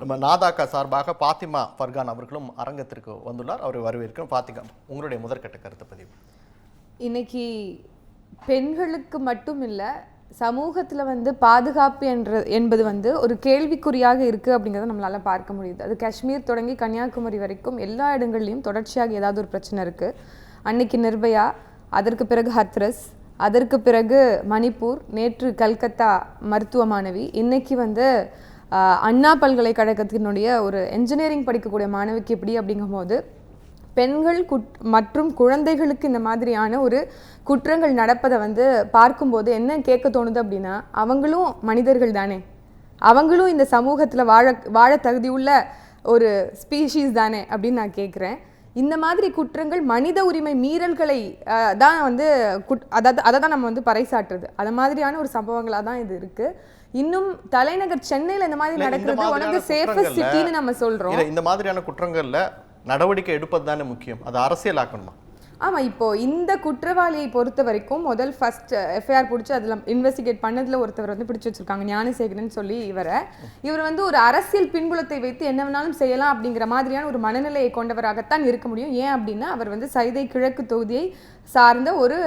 நம்ம நாதாக்கா சார்பாக பாத்திமா ஃபர்கான் அவர்களும் அரங்கத்திற்கு வந்துள்ளார். அவரை வரவேற்கிறோம். பாத்திமா, உங்களுடைய முதற்கட்ட கருத்து பதிவு. இன்னைக்கு பெண்களுக்கு மட்டும் இல்லை, சமூகத்தில் பாதுகாப்பு என்பது ஒரு கேள்விக்குறியாக இருக்குது அப்படிங்கிறத நம்மளால் பார்க்க முடியுது. அது காஷ்மீர் தொடங்கி கன்னியாகுமரி வரைக்கும் எல்லா இடங்கள்லையும் தொடர்ச்சியாக ஏதாவது ஒரு பிரச்சனை இருக்குது. அன்னைக்கு நிர்பயா, அதற்கு பிறகு ஹத்ரஸ், அதற்கு பிறகு மணிப்பூர், நேற்று கல்கத்தா மருத்துவ மாணவி, இன்னைக்கு அண்ணா பல்கலைக்கழகத்தினுடைய ஒரு என்ஜினியரிங் படிக்கக்கூடிய மாணவிக்கு எப்படி அப்படிங்கும்போது பெண்கள் மற்றும் குழந்தைகளுக்கு இந்த மாதிரியான ஒரு குற்றங்கள் நடப்பதை பார்க்கும்போது என்ன கேட்க தோணுது அப்படின்னா, அவங்களும் மனிதர்கள் தானே, அவங்களும் இந்த சமூகத்தில் வாழ தகுதியுள்ள ஒரு ஸ்பீஷீஸ் தானே அப்படின்னு நான் கேட்குறேன். இந்த மாதிரி குற்றங்கள் மனித உரிமை மீறல்களை தான் அதை தான் நம்ம பறைசாற்றுறது. அது மாதிரியான ஒரு சம்பவங்களாக தான் இது இருக்குது. இன்னும் தலைநகர் சென்னையில் இந்த மாதிரி நடக்கிறது உனக்கு சேஃபஸ்ட் சிட்டின்னு நம்ம சொல்கிறோம். இந்த மாதிரியான குற்றங்கள்ல நடவடிக்கை எடுப்பது தானே முக்கியம், அது அரசியலாக்கணுமா? ஆமாம், இப்போது இந்த குற்றவாளியை பொறுத்த வரைக்கும் ஃபர்ஸ்ட் எஃப்ஐஆர் பிடிச்சி அதில் இன்வெஸ்டிகேட் பண்ணதில் ஒருத்தவர் பிடிச்சி வச்சுருக்காங்க, ஞானசேகரன் சொல்லி. இவர் ஒரு அரசியல் பின்புலத்தை வைத்து என்ன வேணாலும் செய்யலாம் அப்படிங்கிற மாதிரியான ஒரு மனநிலையை கொண்டவராகத்தான் இருக்க முடியும். ஏன் அப்படின்னா அவர் சைதை கிழக்கு தொகுதியை சார்ந்த ஒரு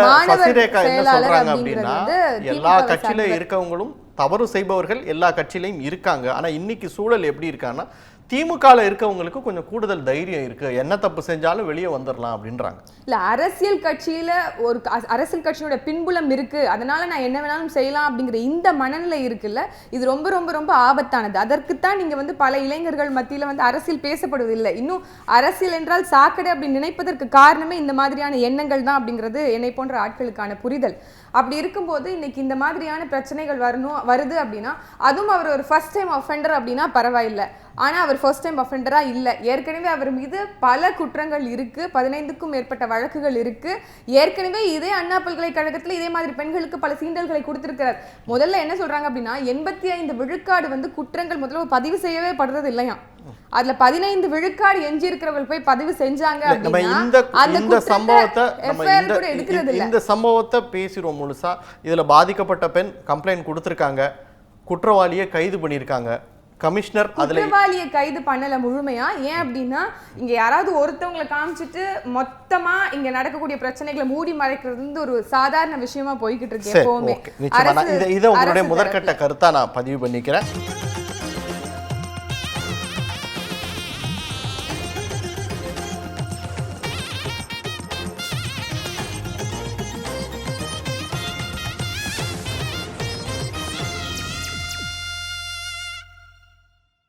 மாணவர் செயலாளர் அப்படிங்கிறது. எல்லா கட்சியில இருக்கவங்களும் தவறு செய்பவர்கள் எல்லா கட்சியிலையும் இருக்காங்க. ஆனா இன்னைக்கு சூழல் எப்படி இருக்கான்னா, திமுகவில் இருக்கவங்களுக்கு கொஞ்சம் கூடுதல் தைரியம் இருக்கு, என்ன தப்பு செஞ்சாலும் வெளியே வந்துடலாம் அப்படின்றாங்க. இல்ல, அரசியல் கட்சியோட பின்புலம் இருக்கு, அதனால நான் என்ன வேணாலும் செய்யலாம் அப்படிங்கிற இந்த மனநிலை இருக்குல்ல, இது ரொம்ப ரொம்ப ரொம்ப ஆபத்தானது. அதற்குத்தான் நீங்க பல இளைஞர்கள் மத்தியில அரசியல் பேசப்படுவதில்லை. இன்னும் அரசியல் என்றால் சாக்கடை அப்படின்னு நினைப்பதற்கு காரணமே இந்த மாதிரியான எண்ணங்கள் தான் அப்படிங்கிறது என்னை போன்ற ஆட்களுக்கான புரிதல். அப்படி இருக்கும்போது இன்னைக்கு இந்த மாதிரியான பிரச்சனைகள் வருது அப்படின்னா, அதுவும் அவர் ஒரு ஃபர்ஸ்ட் டைம் அஃபெண்டர் அப்படின்னா பரவாயில்லை. ஆனால் அவர் ஃபர்ஸ்ட் டைம் அஃபெண்டராக இல்லை, ஏற்கனவே அவர் மீது பல குற்றங்கள் இருக்குது, 15க்கும் மேற்பட்ட வழக்குகள் இருக்குது. ஏற்கனவே இதே அண்ணா பல்கலைக்கழகத்தில் இதே மாதிரி பெண்களுக்கு பல சீண்டல்களை கொடுத்துருக்கிறார். முதல்ல என்ன சொல்கிறாங்க அப்படின்னா, 85 விழுக்காடு குற்றங்கள் முதல்ல பதிவு செய்யவே படுறது இல்லையா, அதுல 15 விழுக்காடு எஞ்சி இருக்கிறவர்கள் போய் பதிவு செஞ்சாங்க அப்படின்னா இந்த சம்பவத்தை பேசிடுவோம் முழுசா. இதுல பாதிக்கப்பட்ட பெண் கம்ப்ளைண்ட் கொடுத்திருக்காங்க, குற்றவாளியை கைது பண்ணியிருக்காங்க. கமிஷனர் குற்றவாளியை கைது பண்ணல முழுமையா. ஏன் அப்படின்னா, இங்க யாராவது ஒருத்தவங்களை காமிச்சிட்டு மொத்தமா இங்க நடக்கக்கூடிய பிரச்சனைகளை மூடி மறைக்கிறது ஒரு சாதாரண விஷயமா போய்கிட்டு இருக்கு எப்பவுமே. இதை உங்களுடைய முதற்கட்ட கருத்தா நான் பதிவு பண்ணிக்கிறேன்.